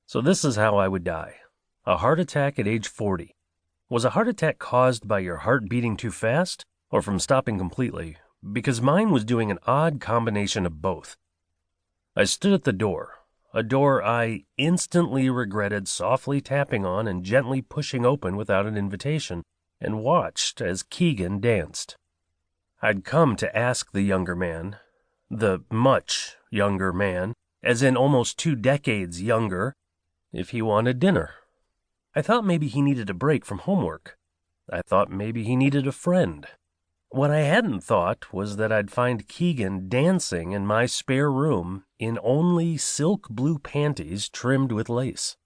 So this is how I would die. A heart attack at age 40. Was a heart attack caused by your heart beating too fast, or from stopping completely? Because mine was doing an odd combination of both. I stood at the door, a door I instantly regretted softly tapping on and gently pushing open without an invitation, and watched as Keegan danced. I'd come to ask the younger man, the much younger man, as in almost 2 decades younger, if he wanted dinner. I thought maybe he needed a break from homework. I thought maybe he needed a friend. What I hadn't thought was that I'd find Keegan dancing in my spare room in only silk blue panties trimmed with lace.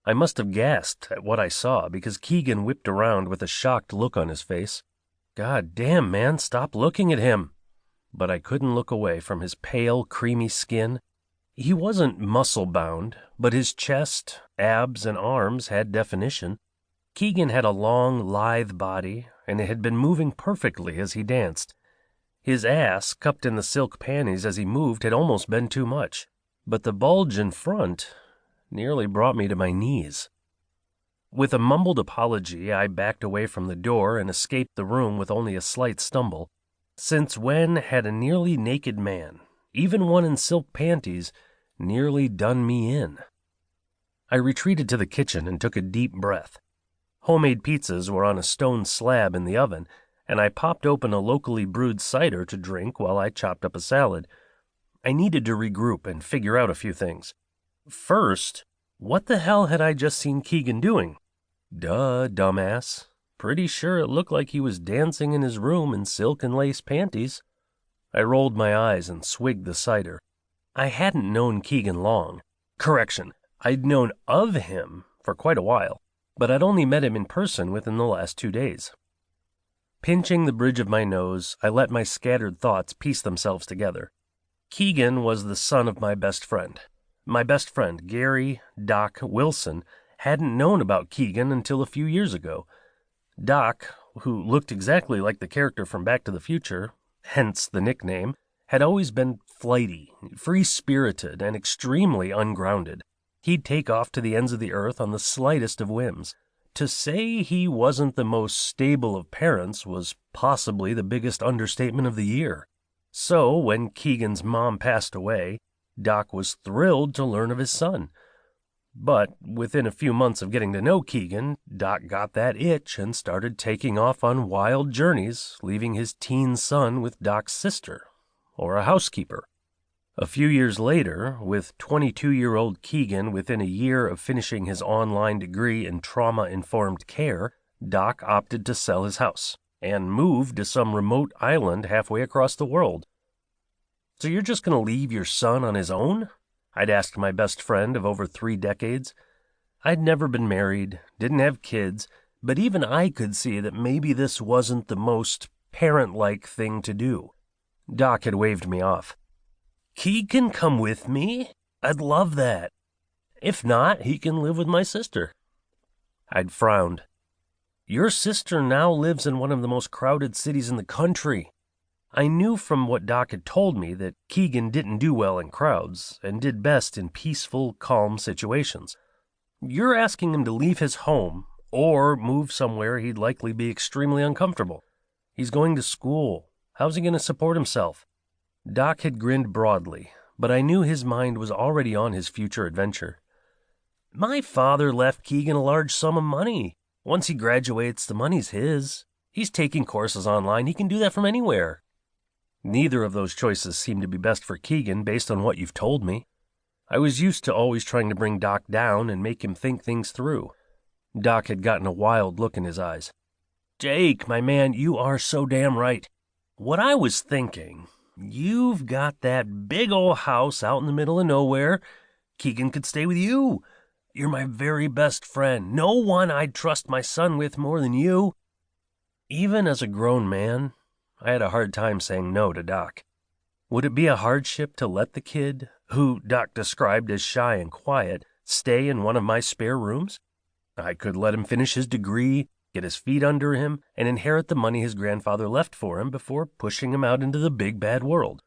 I must have gasped at what I saw because Keegan whipped around with a shocked look on his face. God damn, man, stop looking at him. But I couldn't look away from his pale, creamy skin. He wasn't muscle-bound, but his chest, abs, and arms had definition. Keegan had a long, lithe body, and it had been moving perfectly as he danced. His ass, cupped in the silk panties as he moved, had almost been too much, but the bulge in front nearly brought me to my knees. With a mumbled apology, I backed away from the door and escaped the room with only a slight stumble. Since when had a nearly naked man, even one in silk panties, nearly done me in? I retreated to the kitchen and took a deep breath. Homemade pizzas were on a stone slab in the oven, and I popped open a locally brewed cider to drink while I chopped up a salad. I needed to regroup and figure out a few things. First, what the hell had I just seen Keegan doing? Duh, dumbass. Pretty sure it looked like he was dancing in his room in silk and lace panties. I rolled my eyes and swigged the cider. I hadn't known Keegan long. Correction, I'd known of him for quite a while, but I'd only met him in person within the last 2 days. Pinching the bridge of my nose, I let my scattered thoughts piece themselves together. Keegan was the son of my best friend. My best friend, Gary Doc Wilson, hadn't known about Keegan until a few years ago. Doc, who looked exactly like the character from Back to the Future, hence the nickname, had always been flighty, free-spirited, and extremely ungrounded. He'd take off to the ends of the earth on the slightest of whims. To say he wasn't the most stable of parents was possibly the biggest understatement of the year. So, when Keegan's mom passed away, Doc was thrilled to learn of his son. But within a few months of getting to know Keegan, Doc got that itch and started taking off on wild journeys, leaving his teen son with Doc's sister, or a housekeeper. A few years later, with 22-year-old Keegan within a year of finishing his online degree in trauma-informed care, Doc opted to sell his house and move to some remote island halfway across the world. So you're just going to leave your son on his own? I'd asked my best friend of over 3 decades. I'd never been married, didn't have kids, but even I could see that maybe this wasn't the most parent-like thing to do. Doc had waved me off. He can come with me? I'd love that. If not, he can live with my sister. I'd frowned. Your sister now lives in one of the most crowded cities in the country. I knew from what Doc had told me that Keegan didn't do well in crowds and did best in peaceful, calm situations. You're asking him to leave his home or move somewhere he'd likely be extremely uncomfortable. He's going to school. How's he going to support himself? Doc had grinned broadly, but I knew his mind was already on his future adventure. My father left Keegan a large sum of money. Once he graduates, the money's his. He's taking courses online. He can do that from anywhere. Neither of those choices seem to be best for Keegan based on what you've told me. I was used to always trying to bring Doc down and make him think things through. Doc had gotten a wild look in his eyes. Jake, my man, you are so damn right. What I was thinking, you've got that big old house out in the middle of nowhere. Keegan could stay with you. You're my very best friend. No one I'd trust my son with more than you. Even as a grown man, I had a hard time saying no to Doc. Would it be a hardship to let the kid, who Doc described as shy and quiet, stay in one of my spare rooms? I could let him finish his degree, get his feet under him, and inherit the money his grandfather left for him before pushing him out into the big bad world.